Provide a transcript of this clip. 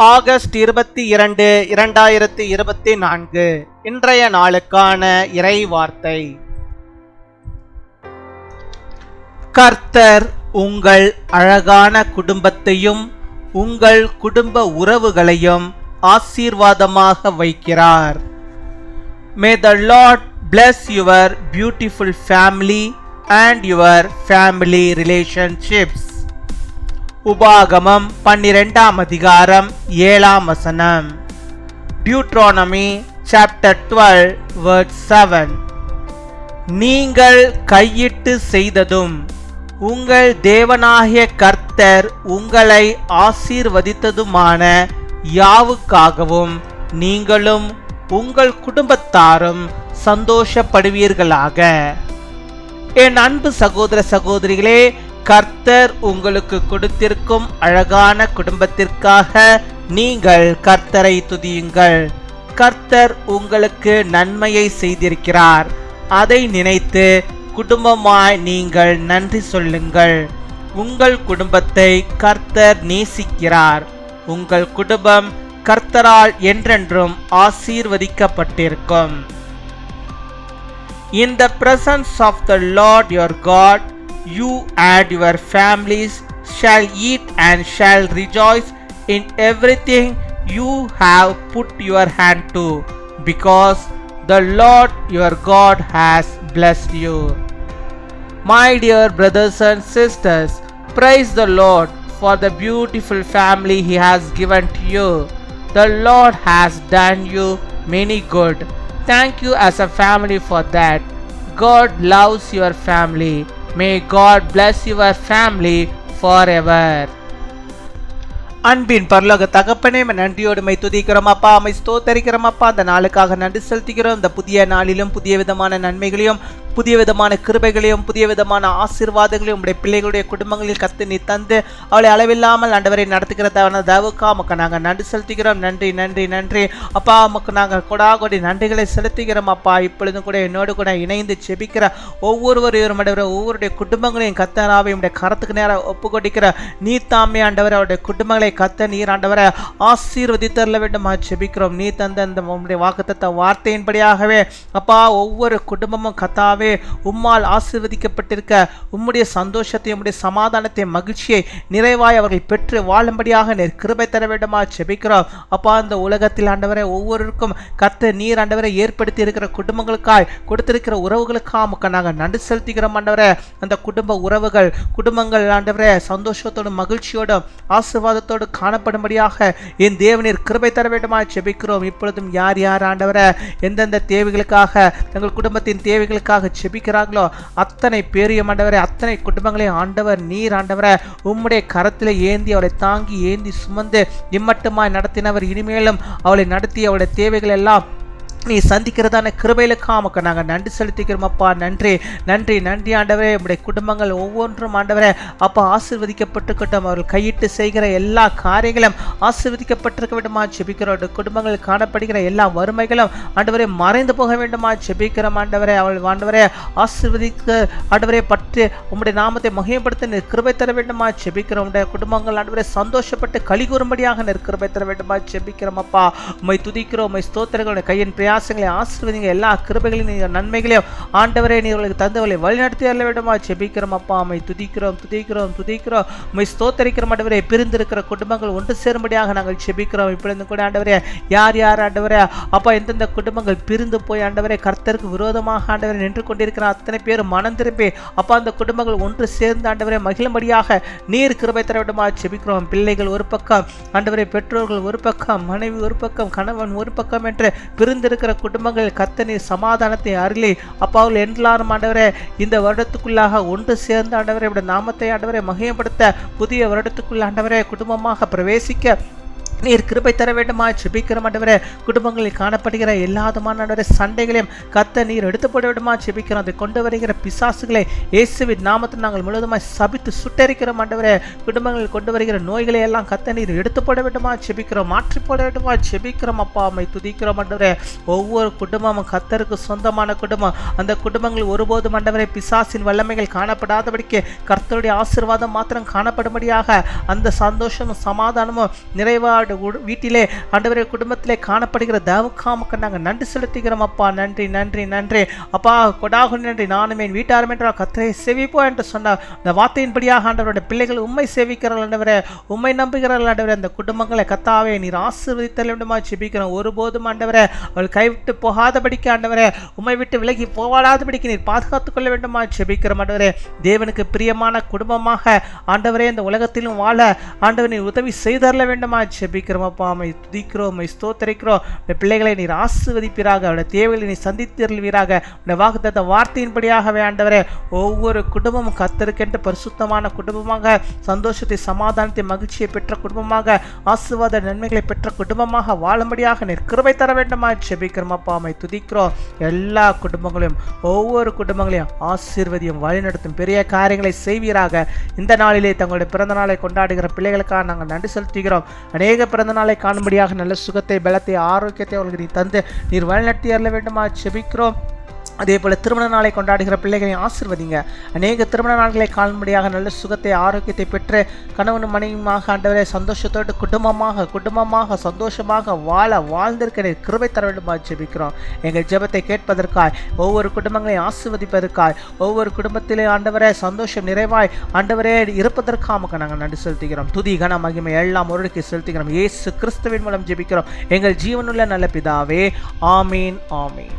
August 22, 2024 இன்றைய நாளுக்கான இறை வார்த்தை. கர்த்தர் உங்கள் அழகான குடும்பத்தையும் உங்கள் குடும்ப உறவுகளையும் ஆசீர்வாதமாக வைக்கிறார். May the Lord bless your beautiful family and your family relationships. உபாகமம் 12 அதிகாரம் 7 வசனம். Deuteronomy chapter 12 verse 7. நீங்கள் கையிட்டு செய்ததும் உங்கள் தேவனாகிய கர்த்தர் உங்களை ஆசீர்வதித்ததுமான யாவுக்காகவும் நீங்களும் உங்கள் குடும்பத்தாரும் சந்தோஷப்படுவீர்களாக. என் அன்பு சகோதர சகோதரிகளே, கர்த்தர் உங்களுக்கு கொடுத்திருக்கும் அழகான குடும்பத்திற்காக நீங்கள் கர்த்தரை துதியுங்கள். கர்த்தர் உங்களுக்கு நன்மையை செய்திருக்கிறார். அதை நினைத்து குடும்பமாய் நீங்கள் நன்றி சொல்லுங்கள். உங்கள் குடும்பத்தை கர்த்தர் நேசிக்கிறார். உங்கள் குடும்பம் கர்த்தரால் என்றென்றும் ஆசீர்வதிக்கப்பட்டிருக்கும். In the presence of the Lord your God, you and your families shall eat and shall rejoice in everything you have put your hand to, because the Lord your God has blessed you. My dear brothers and sisters, praise the Lord for the beautiful family He has given to you. The Lord has done you many good. Thank you as a family for that. God loves your family. May God bless your family forever. அன்பின் பரலோக தகப்பனே, நன்றியோடு my துதிக்கிறோம் அப்பா, my ஸ்தோத்தரிக்கிறோம் அப்பா. அந்த நாளுக்காக நன்றி செலுத்துகிறோம். இந்த புதிய நாளிலும் புதிய விதமான நன்மைகளையும் புதிய விதமான கிருபைகளையும் புதிய விதமான ஆசீர்வாதங்களையும் உடைய பிள்ளைகளுடைய குடும்பங்களில் கத்து நீ தந்து அவளை அளவில்லாமல் ஆண்டவரை நடத்துகிற தயவுக்கா உமக்கு நாங்கள் நன்றி செலுத்துகிறோம். நன்றி நன்றி நன்றி அப்பா, உமக்கு நாங்கள் கொடாகொடி நன்றிகளை செலுத்துகிறோம் அப்பா. இப்பொழுதும் கூட என்னோடு கூட இணைந்து செபிக்கிற ஒவ்வொருவரையும் ஆண்டவரை ஒவ்வொருடைய குடும்பங்களையும் கத்தராவை உடைய கரத்துக்கு நேரம் ஒப்பு கொடுக்கிற நீர் தாமே ஆண்டவரை அவருடைய குடும்பங்களை கத்த நீர் ஆண்டவரை ஆசீர்வதித்தரல வேண்டுமா செபிக்கிறோம். நீ தந்த அந்த உம்முடைய வாக்குத்தத்த வார்த்தையின்படியாகவே அப்பா ஒவ்வொரு குடும்பமும் கத்தாவே உம்மால் ஆசீர்வதிக்கப்பட்டிருக்க உம்முடைய சந்தோஷத்தையும் உம்முடைய சமாதானத்தை மகிழ்ச்சியை நிறைவாய் அவர்கள் பெற்று வாழும்படியாக நீர் கிருபை தர வேண்டுமா செபிக்கிறோம் அப்பா. இந்த உலகத்தில் ஆண்டவரை ஒவ்வொருவருக்கும் கர்த்தர் நீர் ஆண்டவரை ஏற்படுத்தி இருக்கிற குடும்பங்களுக்காய் கொடுத்திருக்கிற உறவுகளுக்காக நாங்கள் நன்றி செலுத்துகிறோம் ஆண்டவரை. அந்த குடும்ப உறவுகள் குடும்பங்கள் ஆண்டவரை சந்தோஷத்தோடும் மகிழ்ச்சியோடும் ஆசீர்வாதத்தோடு காணப்படும்படியாக என் தேவனீர் கிருபை தர வேண்டுமா செபிக்கிறோம். இப்பொழுதும் யார் யார் ஆண்டவரை எந்தெந்த தேவைகளுக்காக தங்கள் குடும்பத்தின் தேவைகளுக்காக செபிக்கிறார்களோ அத்தனை பேரையும் ஆண்டவரை அத்தனை குடும்பங்களையும் ஆண்டவர் நீர் ஆண்டவரை உம்முடைய கரத்தில் ஏந்தி அவளை தாங்கி ஏந்தி சுமந்து இம்மட்டுமாய் நடத்தினவர். இனிமேலும் அவளை நடத்தி அவளுடைய தேவைகள் எல்லாம் நீ சந்திக்கிறதான கிருபைகளுக்காக நாங்கள் நன்றி செலுத்திக்கிறோம் அப்பா. நன்றி நன்றி நன்றி ஆண்டவரே. நம்முடைய குடும்பங்கள் ஒவ்வொன்றும் ஆண்டவரே அப்பா ஆசீர்வதிக்கப்பட்டிருக்கட்டும். அவர்கள் கையிட்டு செய்கிற எல்லா காரியங்களும் ஆசீர்வதிக்கப்பட்டிருக்க வேண்டுமா செபிக்கிறோம். குடும்பங்கள் காணப்படுகிற எல்லா வறுமைகளும் ஆண்டவரே மறைந்து போக வேண்டுமா செபிக்கிறோம் ஆண்டவரே. அவள் ஆண்டவரே ஆசீர்வதிக்க ஆண்டவரே பற்றி உம்முடைய நாமத்தை மகிமைப்படுத்த கிருபை தர வேண்டுமா செபிக்கிறோம். உடைய குடும்பங்கள் ஆண்டவரே சந்தோஷப்பட்டு களி கூறும்படியாக கிருபை தர வேண்டுமா செபிக்கிறோம் அப்பா. உம்மை துதிக்கிறோம், உம்மை ஸ்தோத்திரங்களுடைய கையின் பிரயாசங்களை ஆசீர்வதிங்க. எல்லா கிருபைகளையும் நன்மைகளையும் ஆண்டவரே நீர்களுக்கு தந்தவர்களை வழிநடத்தி அருள வேண்டுமா செபிக்கிறோம் அப்பா. உம்மை துதிக்கிறோம் துதிக்கிறோம் துதிக்கிறோம், உம்மை ஸ்தோத்தரிக்கிறோம் ஆண்டவரே. பிரிந்திருக்கிற குடும்பங்கள் ஒன்று சேரும்படியாக நாங்கள் செபிக்கிறோம். இப்பொழுது கூட ஆண்டவரே யார் யார் ஆண்டவரே அப்பா எந்தெந்த குடும்பங்கள் பிரிந்து போய் ஆண்டவரே கர்த்தருக்கு விரோதமாக ஆண்டவரை நின்று கொண்டிருக்கிற அத்தனை பேர் மனம் திரும்பி அப்பா அந்த குடும்பங்கள் ஒன்று சேர்ந்து ஆண்டவரை மகிழும்படியாக நீர் கிருபை தர வேண்டுமா செபிக்கிறோம். பிள்ளைகள் ஒரு பக்கம் ஆண்டவரை, பெற்றோர்கள் ஒரு பக்கம், மனைவி ஒரு பக்கம், கணவன் ஒரு பக்கம் என்று பிரிந்திருக்கிற குடும்பங்கள் கர்த்தர் சமாதானத்தை அருளி அப்பாவில் எல்லாரும் ஆண்டவரே இந்த வருடத்துக்குள்ளாக ஒன்று சேர்ந்து ஆண்டவரை நாமத்தை ஆண்டவரை மகிமைப்படுத்த புதிய வருடத்துக்குள்ள ஆண்டவரே குடும்பமாக பிரவேசிக்க நீர் கிருபை தர வேண்டுமா செபிக்கிறோம் ஆண்டவரே. குடும்பங்களில் காணப்படுகிற எல்லாதுமான சண்டைகளையும் கர்த்தர் நீர் எடுத்து போட வேண்டுமா செபிக்கிறோம். அதை கொண்டு வருகிற பிசாசுகளை இயேசுவின் நாமத்தில் நாங்கள் முழுவதுமாய் சபித்து சுட்டரிக்கிறோம் ஆண்டவரே. குடும்பங்களில் கொண்டு வருகிற நோய்களை எல்லாம் கர்த்தர் நீர் எடுத்து போட வேண்டுமா செபிக்கிறோம், மாற்றி போட வேண்டுமா செபிக்கிறோம் அப்பா. அம்மை துதிக்கிறோம் ஆண்டவரே. ஒவ்வொரு குடும்பமும் கர்த்தருக்கு சொந்தமான குடும்பம். அந்த குடும்பங்கள் ஒருபோதும் ஆண்டவரே பிசாசின் வல்லமைகள் காணப்படாதபடிக்கு கர்த்தருடைய ஆசீர்வாதம் மாத்திரம் காணப்படும்படியாக அந்த சந்தோஷமும் சமாதானமும் நிறைவாடு வீட்டிலே ஆண்டவரே குடும்பத்திலே காணப்படுகிற தேவக்காமுக்கு நாங்கள் நன்றி செலுத்துகிறோம் அப்பா. நன்றி நன்றி நன்றி அப்பா. கொடாகு நன்றி. நானும் என் வீட்டாரும் என்றால் கர்த்தரை சேவிப்போம் என்று சொன்னார். இந்த வார்த்தையின்படியாக ஆண்டவருடைய பிள்ளைகள் உம்மை சேவிக்கிறார்கள் ஆண்டவரே, உம்மை நம்புகிறார்கள் ஆண்டவரே. அந்த குடும்பங்களை கர்த்தாவே நீர் ஆசீர்வதித்தல் வேண்டுமா ஜெபிக்கிறோம். ஒருபோதும் ஆண்டவரே அவள் கைவிட்டு போகாதபடிக்கு ஆண்டவரே, உம்மை விட்டு விலகி போகாதபடிக்கு நீர் பாதுகாத்துக் கொள்ள வேண்டுமா ஜெபிக்கிறோம் ஆண்டவரே. தேவனுக்கு பிரியமான குடும்பமாக ஆண்டவரே இந்த உலகத்திலும் வாழ ஆண்டவர் நீர் உதவி செய்தரல வேண்டுமா ஜெபிக்கிறோம் அப்பா. உம்மை துதிக்கிறோம், உம்மை ஸ்தோத்திரிக்கிறோம். இந்த பிள்ளைகளை நீர் ஆசீர்வதிப்பீராக, அவருடைய தேவைகளை நீர் சந்தித்தருள்வீராக. இந்த வாக்குத்தத்த வார்த்தையின்படியாகவே ஆண்டவரே ஒவ்வொரு குடும்பமும் கர்த்தருக்கென்று பரிசுத்தமான குடும்பமாக, சந்தோஷத்தை சமாதானத்தை மகிழ்ச்சியை பெற்ற குடும்பமாக, ஆசீர்வாத நன்மைகளை பெற்ற குடும்பமாக வாழும்படியாக நீர் கிருபை தர வேண்டுமா ஜெபிக்கிறோம் அப்பா. உம்மை துதிக்கிறோம். எல்லா குடும்பங்களையும் ஒவ்வொரு குடும்பங்களையும் ஆசீர்வதியும் வழிநடத்தும் பெரிய காரியங்களை செய்வீராக. இந்த நாளிலே தங்களுடைய பிறந்த நாளை கொண்டாடுகிற பிள்ளைகளுக்காக நாங்கள் நன்றி செலுத்துகிறோம். அநேக பிறந்த நாளை காணும்படியாக நல்ல சுகத்தை, பலத்தை, ஆரோக்கியத்தை அவர்களுக்கு நீ தந்து நீர் வழிநடத்தி அருள வேண்டுமா ஜெபிக்கிறோம். அதே போல் திருமண நாளை கொண்டாடுகிற பிள்ளைகளை ஆசீர்வதிங்க. அநேக திருமண நாட்களை காணும்படியாக நல்ல சுகத்தை, ஆரோக்கியத்தை பெற்று கணவனும் மனைவியுமாக ஆண்டவரே சந்தோஷத்தோடு குடும்பமாக சந்தோஷமாக வாழ்ந்திருக்க கிருபை தர வேண்டுமா ஜெபிக்கிறோம். எங்கள் ஜெபத்தை கேட்பதற்காய், ஒவ்வொரு குடும்பங்களையும் ஆசீர்வதிப்பதற்காய், ஒவ்வொரு குடும்பத்திலே ஆண்டவரே சந்தோஷம் நிறைவாய் ஆண்டவரே இருப்பதற்காக நாங்கள் நன்றி செலுத்துகிறோம். துதி கன மகிமை எல்லாம் ஒருவருக்கு செலுத்துகிறோம். இயேசு கிறிஸ்துவின் மூலம் ஜெபிக்கிறோம் எங்கள் ஜீவனுள்ள நல்ல பிதாவே. ஆமீன் ஆமீன்.